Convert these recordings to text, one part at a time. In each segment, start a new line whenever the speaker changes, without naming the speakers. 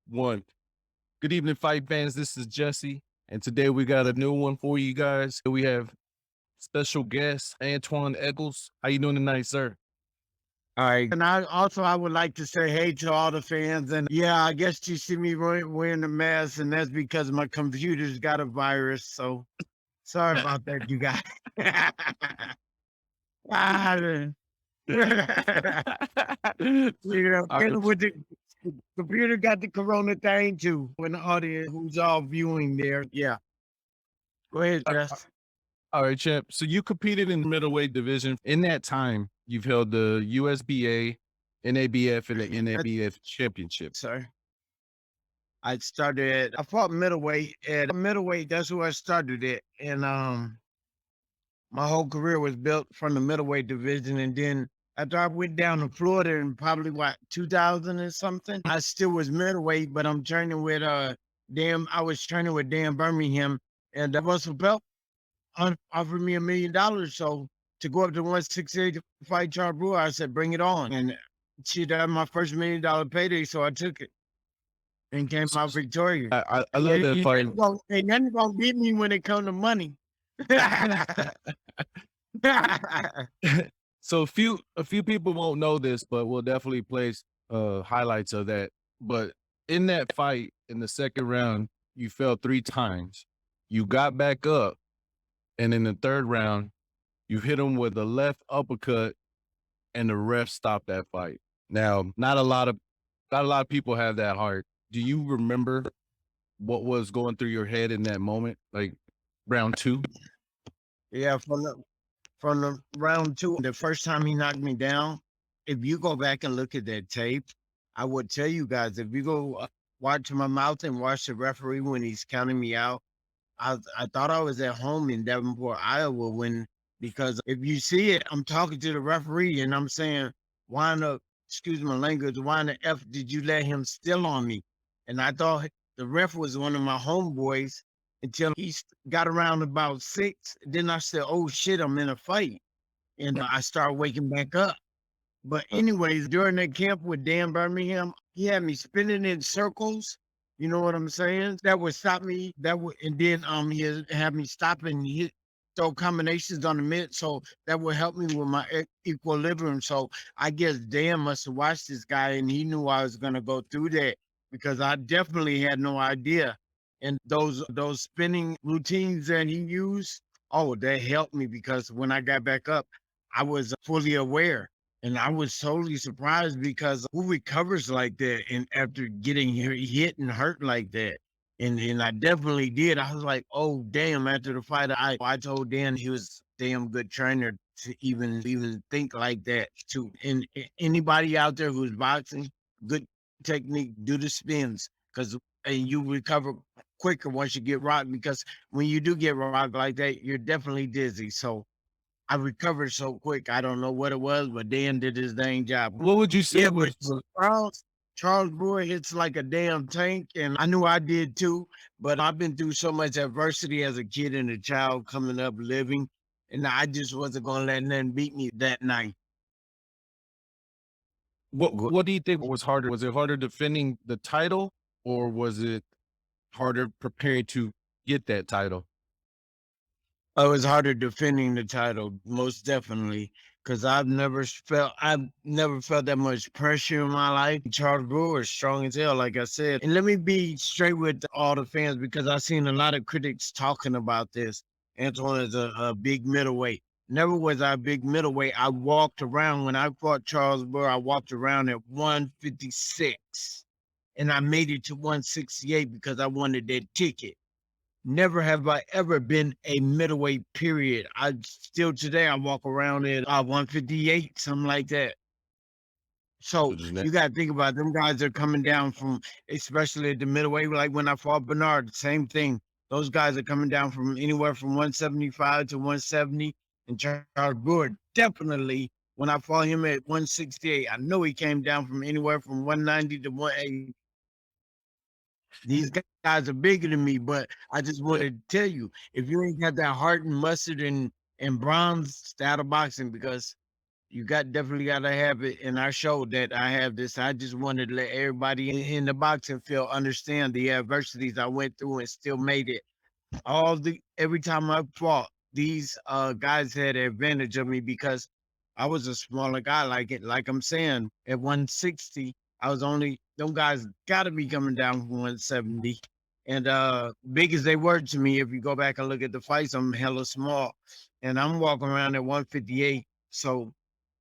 One. Good evening, fight fans. This is Jesse, and today we got a new one for you guys. We have special guest Antwun Echols. How you doing tonight, sir?
All right. And I would like to say hey to all the fans. And yeah, I guess you see me wearing a mask, and that's because my computer's got a virus. So sorry about that, you guys. Ah,
Uh,
with the computer got the corona thing too. When the audience who's all viewing there. Yeah. Go ahead,
uh,
Jess.
all right, champ. So you competed in the middleweight division. In that time, you've held the USBA, NABF, and the
That's
NABF championship.
sir. I fought middleweight at middleweight. That's who I started at. And my whole career was built from the middleweight division. And then after I went down to Florida in probably 2000 or something, I still was middleweight, but I'm training with I was training with Dan Birmingham, and Russell Belt offered me $1 million. So to go up to 168 to fight Charles Brewer, I said, bring it on. And shit, that was my first $1 million payday, so I took it and came out victorious.
I love that fight.
Ain't nothing gonna beat me when it come to money.
So a few people won't know this, but we'll definitely place highlights of that. But in that fight, in the second round, you fell 3 times. You got back up, and in the third round, you hit him with a left uppercut, and the ref stopped that fight. Now, not a lot of people have that heart. Do you remember what was going through your head in that moment, like round two?
Yeah, from the round two, the first time he knocked me down, if you go back and look at that tape, I would tell you guys, if you go watch my mouth and watch the referee when he's counting me out, I thought I was at home in Davenport, Iowa, because if you see it, I'm talking to the referee and I'm saying, why in the excuse my language, why in the F did you let him steal on me? And I thought the ref was one of my homeboys until got around about 6. Then I said, oh shit, I'm in a fight. And I started waking back up. But anyways, during that camp with Dan Birmingham, he had me spinning in circles. You know what I'm saying? That would stop me. And then he had me stop and hit throw combinations on the mid, so that would help me with my equilibrium. So I guess Dan must have watched this guy and he knew I was gonna go through that because I definitely had no idea. And those spinning routines that he used, oh, that helped me because when I got back up, I was fully aware. And I was totally surprised because who recovers like that and after getting hit and hurt like that? And I definitely did. I was like, oh damn, after the fight, I told Dan he was a damn good trainer to even think like that too. And anybody out there who's boxing, good technique, do the spins and you recover quicker once you get rocked because when you do get rocked like that, you're definitely dizzy. So I recovered so quick. I don't know what it was, but Dan did his dang job.
What would you say
Yeah, but
was
Charles Brewer hits like a damn tank, and I knew I did too. But I've been through so much adversity as a kid and a child coming up living, and I just wasn't gonna let nothing beat me that night.
what do you think was harder? Was it harder defending the title, or was it harder preparing to get that title?
Oh, it was harder defending the title, most definitely, because I've never felt that much pressure in my life. Charles Brewer is strong as hell, like I said. And let me be straight with all the fans because I've seen a lot of critics talking about this. Antwun is a big middleweight. Never was I a big middleweight. I walked around when I fought Charles Brewer. I walked around at 156, and I made it to 168 because I wanted that ticket. Never have I ever been a middleweight, period. I still today I walk around at 158, something like that.
So
So you gotta think about them guys are coming down from, especially at the middleweight, like when I fought Bernard, same thing. Those guys are coming down from anywhere from 175 to 170. And Charles Brewer, definitely, when I fought him at 168, I know he came down from anywhere from 190 to 180. These guys are bigger than me, but I just wanted to tell you, if you ain't got that heart and mustard and bronze, stay out of boxing because You definitely gotta have it. And I showed that I have this. I just wanted to let everybody in the boxing field understand the adversities I went through and still made it. Every time I fought, these guys had an advantage of me because I was a smaller guy. Like I'm saying, at 160, I was only them guys gotta be coming down from 170. And big as they were to me, if you go back and look at the fights, I'm hella small. And I'm walking around at 158. So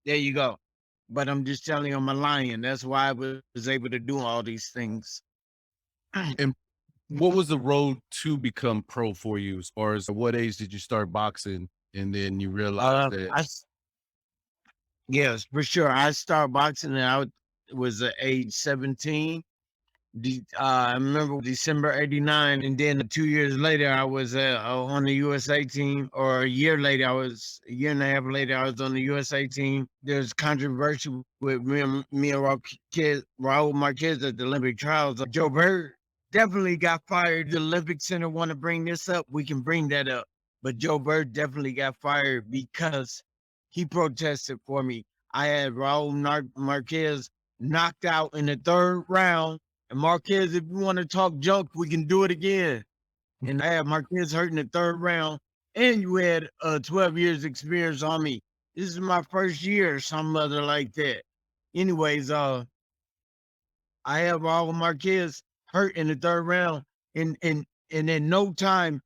there you go. But I'm just telling you, I'm a lion. That's why I was able to do all these things.
And what was the road to become pro for you? As far as what age did you start boxing, and then you realized
Uh,
that
I Yes, for sure. I started boxing and was age 17. I remember December 89. And then 2 years later, I was on the USA team, or a year and a half later, I was on the USA team. There's controversy with me and Raul Marquez at the Olympic trials. Joe Bird definitely got fired. The Olympic Center want to bring this up. We can bring that up. But Joe Bird definitely got fired because he protested for me. I had Marquez knocked out in the third round. And Marquez, if you want to talk junk, we can do it again. And I had Marquez hurt in the third round. And you had 12 years experience on me. This is my first year or something other like that. Anyways, I have Raul Marquez hurt in the third round. And in no time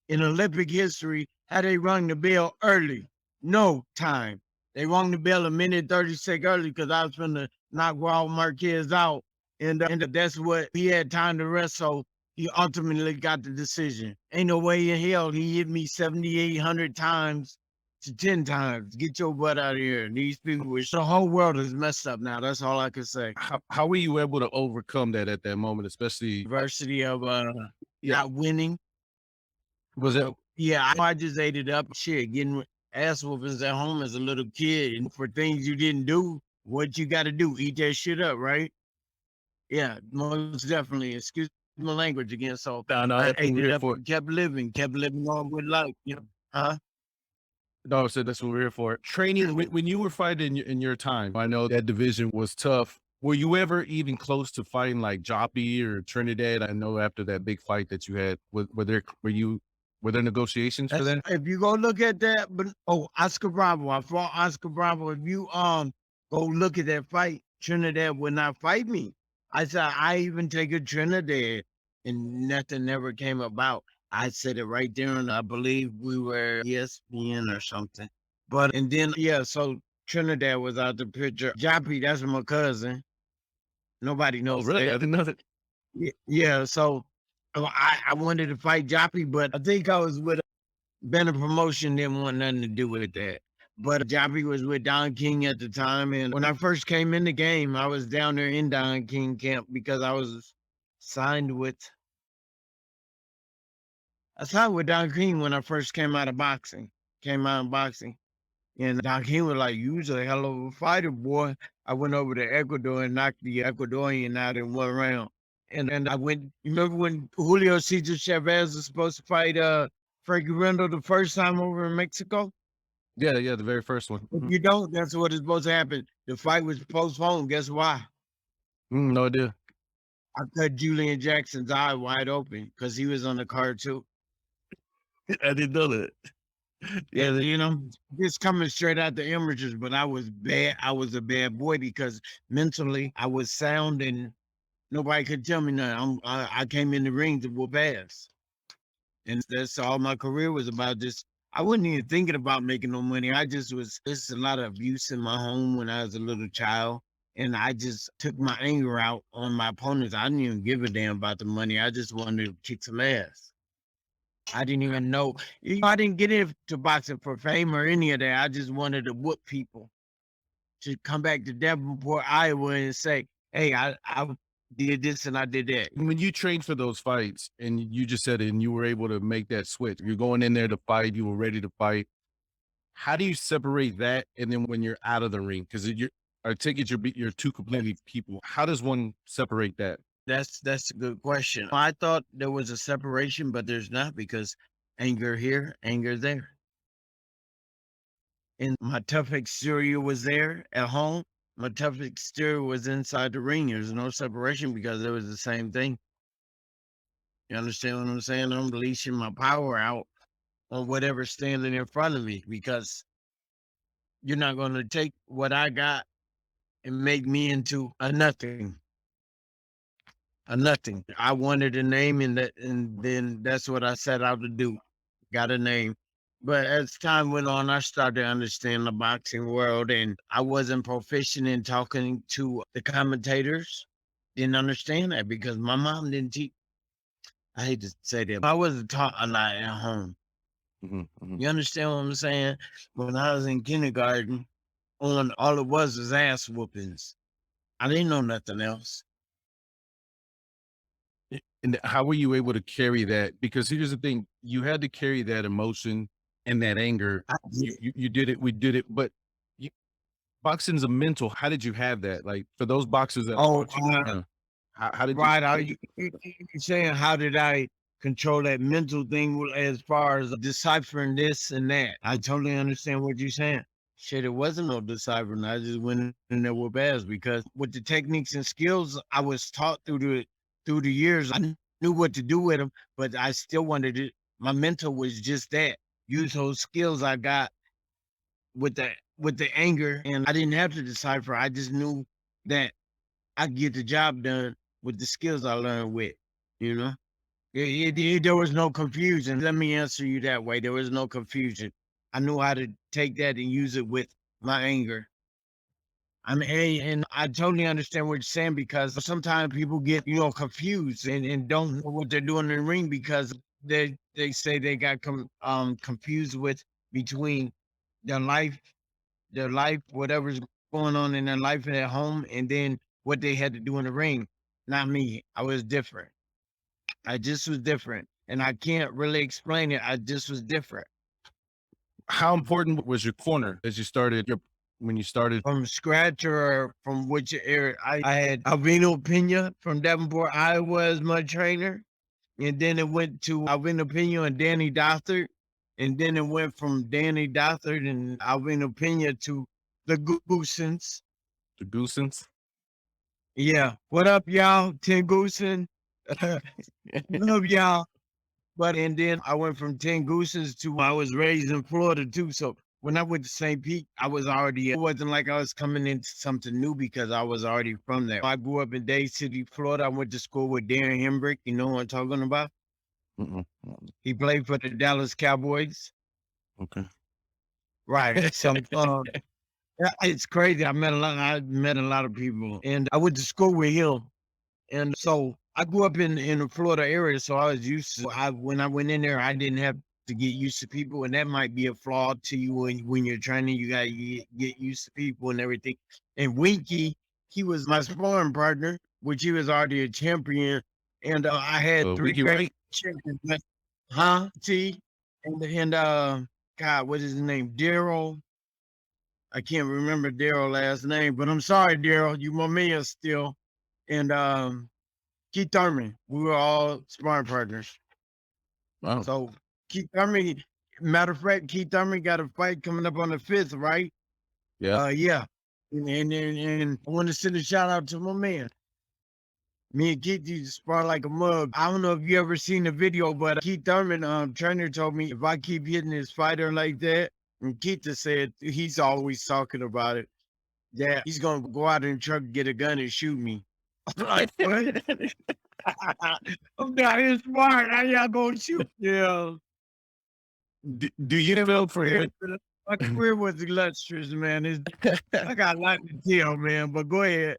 in Olympic history had they rung the bell early. No time. They rung the bell a minute 30 seconds early because I was going to knock Raul Marquez out. And that's what he had time to rest. So he ultimately got the decision. Ain't no way in hell he hit me 7,800 times to 10 times. Get your butt out of here. These people, the whole world is messed up now. That's all I can say.
how were you able to overcome that at that moment, especially
Adversity of
yeah,
not winning.
was it
Yeah, I just ate it up. Shit, getting ass whoopings at home as a little kid and for things you didn't do. What you got to do? Eat that shit up, right? Yeah, most definitely. Excuse my language again. So
no, no,
I
that's what
ate
we're
it
here
up
for.
and kept living on with life. You know, huh?
No, I said that's what we're here for. Training when you were fighting in your time, I know that division was tough. Were you ever even close to fighting like Joppy or Trinidad? I know after that big fight that you had, were there negotiations for
That's
that?
if you go look at that, but Oscar Bravo. I fought Oscar Bravo. If you go look at that fight, Trinidad would not fight me. I said I even take a Trinidad, and nothing ever came about. I said it right there, and I believe we were ESPN or something. But and then yeah, so Trinidad was out the picture. Joppy, that's my cousin. Nobody
Oh,
knows
really? I
that.
didn't know that.
Yeah, so I wanted to fight Joppy, but I think I was with Better Promotion didn't want nothing to do with that. But Joppy was with Don King at the time. And when I first came in the game, I was down there in Don King camp because signed with I signed with Don King when I first came out of boxing. And Don King was like, "You's a hell of a fighter, boy." I went over to Ecuador and knocked the Ecuadorian out in 1 round. And I went, you remember when Julio Cesar Chavez was supposed to fight Frankie Rendell the first time over in Mexico?
Yeah, yeah, the very first one.
If you don't, that's what is supposed to happen. The fight was postponed. Guess why?
No idea.
I cut Julian Jackson's eye wide open because he was on the card too.
I didn't know that.
Yeah, just coming straight out the images, but I was bad. I was a bad boy because mentally I was sound and nobody could tell me nothing. I came in the ring to whoop ass. And that's all my career was about. Just I wasn't even thinking about making no money. I just was. There's a lot of abuse in my home when I was a little child, and I just took my anger out on my opponents. I didn't even give a damn about the money. I just wanted to kick some ass. I didn't even know. I didn't get into boxing for fame or any of that. I just wanted to whoop people. To come back to Davenport, Iowa, and say, "Hey, I did this and I did that."
When you trained for those fights and you just said it and you were able to make that switch, you're going in there to fight, you were ready to fight. How do you separate that and then when you're out of the ring? Because I take it you're two completely people. How does one separate that?
That's a good question. I thought there was a separation, but there's not because anger here, anger there. And my tough exterior was there at home. My tough exterior was inside the ring. There's no separation because it was the same thing. You understand what I'm saying? I'm releasing my power out on whatever's standing in front of me because you're not going to take what I got and make me into a nothing. A nothing. I wanted a name, and then that's what I set out to do. Got a name. But as time went on, I started to understand the boxing world, and I wasn't proficient in talking to the commentators. Didn't understand that because my mom didn't teach. I hate to say that. I wasn't taught a lot at home.
Mhm, mhm.
You understand what I'm saying? When I was in kindergarten, on all it was ass whoopings. I didn't know nothing else.
And how were you able to carry that? Because here's the thing, you had to carry that emotion and that anger.
I did.
You did it, we did it, but you boxing's a mental. How did you have that? Like, for those boxers that
Oh,
fought you, how did you
right. You saying how did I control that mental thing as far as deciphering this and that? I totally understand what you're saying. Shit, it wasn't no deciphering. I just went in there with ass because with the techniques and skills I was taught through the years, I knew what to do with them, but I still wanted it. My mental was just that. Use those skills I got with the anger, and I didn't have to decipher. I just knew that I could get the job done with the skills I learned with, you know? There was no confusion. Let me answer you that way. There was no confusion. I knew how to take that and use it with my anger. I mean, and I totally understand what you're saying because sometimes people get, confused and don't know what they're doing in the ring because they say they got confused with between their life, whatever's going on in their life and at home, and then what they had to do in the ring. Not me. I was different. I just was different. And I can't really explain it. I just was different.
how important was your corner as you started your when you started?
From scratch or from which area? I had Alvino Pena from Davenport, Iowa as my trainer. And then it went to Alvino Pena and Danny Dothard. And then it went from Danny Dothard and Alvino Pena to the Goosens.
The Goosens?
Yeah. What up, y'all? Tim Goosen. Love y'all. But and then I went from 10 Gooses to I was raised in Florida too. So when I went to St. Pete, I was already, it wasn't like I was coming into something new because I was already from there. I grew up in Day City, Florida. I went to school with Darren Hembrick. You know what I'm talking about?
Mm-mm, mm-mm.
He played for the Dallas Cowboys.
Okay.
Right. So yeah, it's crazy. I met a lot of people and I went to school with him. And so I grew up in the Florida area, so I was used to. When I went in there, I didn't have to get used to people, and that might be a flaw to you when you're training. You gotta get used to people and everything. And Winky, he was my sparring partner, which he was already a champion, and I had three
Wiki
great
White?
champions. Huh? T and God, what is his name? Daryl. I can't remember Daryl last name, but I'm sorry, Daryl. You my man still. And Keith Thurman. We were all sparring partners.
Wow.
So Keith Thurman, matter of fact, Keith Thurman got a fight coming up on the 5th, right?
Yeah.
Yeah. And I want to send a shout out to my man. Me and Keith used to spar like a mug. I don't know if you ever seen the video, but Keith Thurman, trainer told me if I keep hitting his fighter like that, and Keith has said he's always talking about it, that he's gonna go out in the truck, get a gun, and shoot me. I'm like, what? I'm not here smart. How y'all gonna shoot? Yeah.
Do you feel for him?
My career was illustrious, man. I got a lot to tell, man, but go ahead.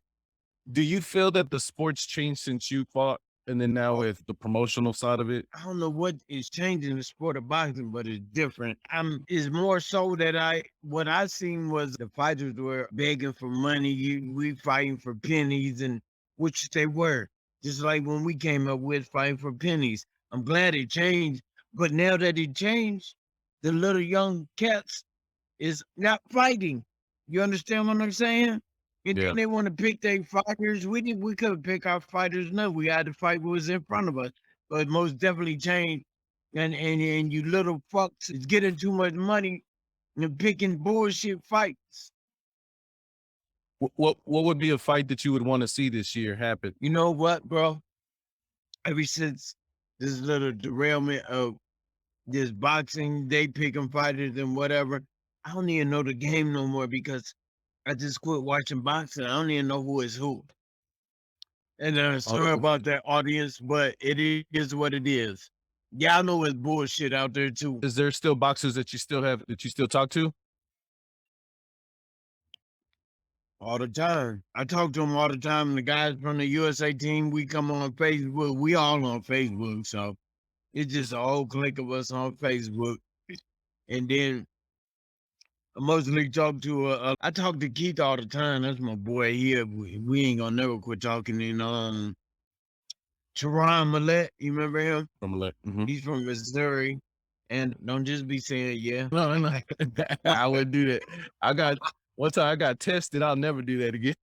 Do you feel that the sport's changed since you fought, and then now with the promotional side of it?
I don't know what is changing the sport of boxing, but it's different. It's more so that what I seen was the fighters were begging for money. We fighting for pennies, and which they were. Just like when we came up with fighting for pennies. I'm glad it changed, but now that it changed, the little young cats is not fighting. You understand what I'm saying? And
Yeah.
then they want to pick their fighters. We couldn't pick our fighters. No, we had to fight what was in front of us. But it most definitely changed. And you little fucks is getting too much money and picking bullshit fights.
What would be a fight that you would want to see this year happen?
You know what, bro? Ever since this little derailment of this boxing, they picking fighters and whatever, I don't even know the game no more because I just quit watching boxing. I don't even know who is who. And sorry about that, audience, but it is what it is. Y'all know it's bullshit out there too.
Is there still boxers that you still have that you still talk to?
All the time. I talk to them all the time. The guys from the USA team, we come on Facebook. We all on Facebook. So it's just a whole clique of us on Facebook. And then I mostly talk to, I talk to Keith all the time. That's my boy here. We ain't gonna never quit talking. And Teron Millette, you remember him? He's from Missouri. And don't just be saying, yeah.
No, I wouldn't do that. One time I got tested. I'll never do that again.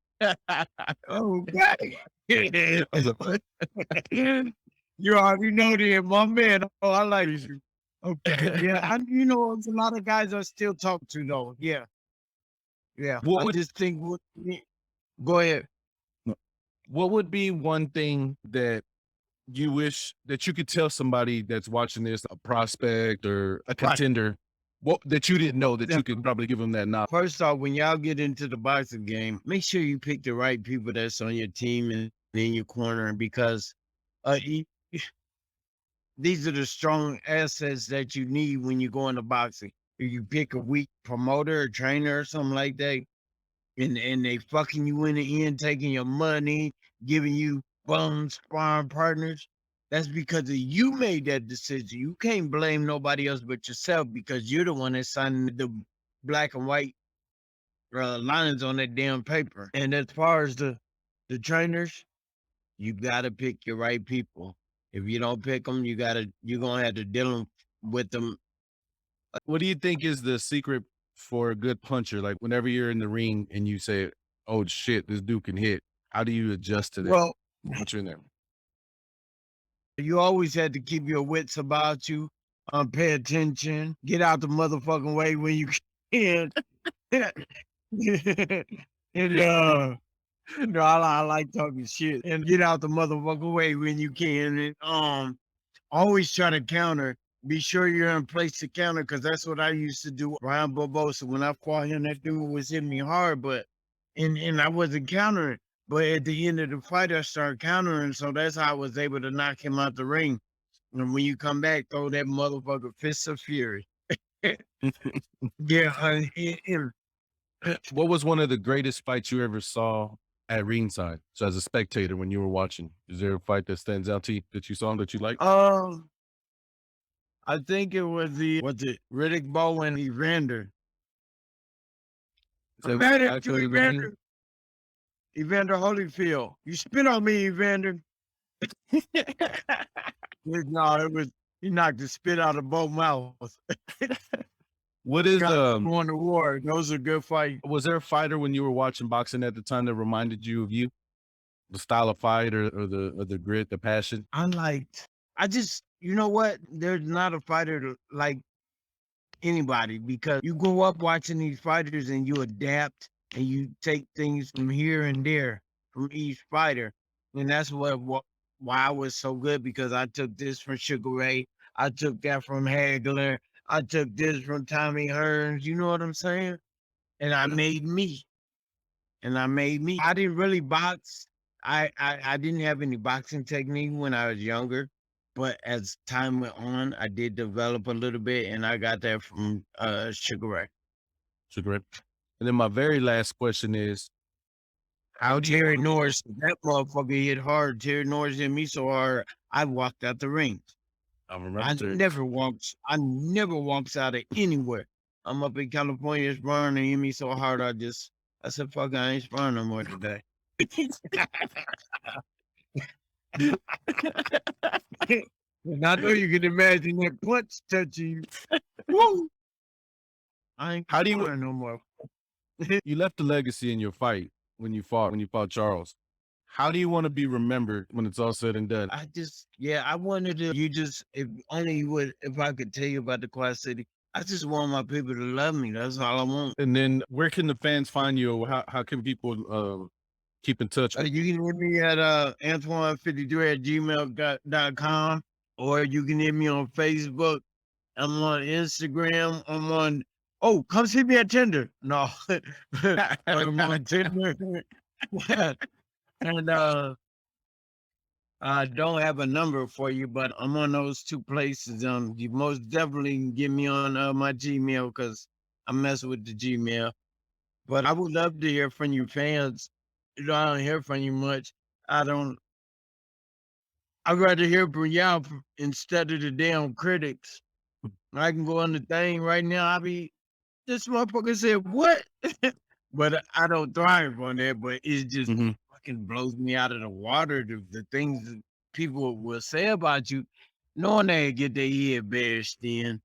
Oh, God. You already know that, my man. Oh, I like you. Okay. Yeah. You know, there's a lot of guys I still talk to, though. Yeah. Yeah. I just think, go ahead.
What would be one thing that you wish that you could tell somebody that's watching this, a prospect or a contender, what that you didn't know that you could probably give them that knowledge?
First off, when y'all get into the boxing game, make sure you pick the right people that's on your team and in your corner because these are the strong assets that you need when you go into boxing. If you pick a weak promoter or trainer or something like that, and they fucking you in the end, taking your money, giving you bum sparring partners, that's because you made that decision. You can't blame nobody else but yourself because you're the one that signed the black and white lines on that damn paper. And as far as the trainers, you gotta pick your right people. If you don't pick them, you're gonna have to deal with them.
What do you think is the secret for a good puncher? Like whenever you're in the ring and you say, "Oh shit, this dude can hit." How do you adjust to that?
Well,
once you're in there,
you always had to keep your wits about you. Pay attention. Get out the motherfucking way when you can. And no, I like talking shit. And get out the motherfucking way when you can. And always try to counter. Be sure you're in place to counter, because that's what I used to do. Brian Barbosa, when I fought him, that dude was hitting me hard, but and I wasn't countering. But at the end of the fight, I started countering, so that's how I was able to knock him out the ring. And when you come back, throw that motherfucker fist of fury. Yeah.
what was one of the greatest fights you ever saw at ringside? So as a spectator, when you were watching, is there a fight that stands out to you that you saw that you like?
I think it was Riddick Bowe and Evander. Evander Holyfield. You spit on me, Evander. No, it was he knocked the spit out of both mouths.
What is
going to war? Those are good fights.
Was there a fighter when you were watching boxing at the time that reminded you of you? The style of fight or the grit, the passion?
I just, you know what? There's not a fighter like anybody, because you grow up watching these fighters and you adapt and you take things from here and there from each fighter. And that's why I was so good, because I took this from Sugar Ray. I took that from Hagler. I took this from Tommy Hearns. You know what I'm saying? And I made me. I didn't really box. I didn't have any boxing technique when I was younger, but as time went on, I did develop a little bit, and I got that from Sugar Ray.
Sugar Ray. And then my very last question is,
how Terry Norris, that motherfucker hit hard. Terry Norris hit me so hard, I walked out the ring.
I remember.
I never walks out of anywhere. I'm up in California, it's burning, and hit me so hard, I said, fuck, I ain't sparring no more today. And I know you can imagine that punch touching you. Woo! I ain't sparring no more.
You left a legacy in your fight when you fought Charles. How do you want to be remembered when it's all said and done?
I wanted to, if I could tell you about the Quad City, I just want my people to love me. That's all I want.
And then where can the fans find you? Or how can people keep in touch with
You can hit me at Antwun53@gmail.com, or you can hit me on Facebook. I'm on Instagram. I'm on. Oh, come see me at Tinder. No, I'm on Tinder. And I don't have a number for you, but I'm on those two places. You most definitely can get me on my Gmail because I mess with the Gmail. But I would love to hear from you fans. You know, I don't hear from you much. I don't. I'd rather hear from y'all instead of the damn critics. I can go on the thing right now. I be this motherfucker said what? But I don't thrive on that. But it just
Mhm.
fucking blows me out of the water. The things that people will say about you, knowing they get their head bashed in.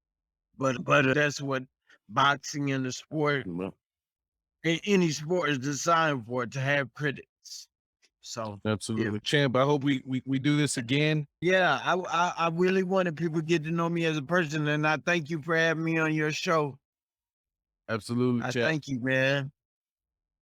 But that's what boxing and the sport, any sport is designed for, to have critics. So yeah.
Absolutely. Champ, I hope we do this again.
Yeah, I really wanted people to get to know me as a person, and I thank you for having me on your show.
Absolutely,
I
champ.
thank you, man.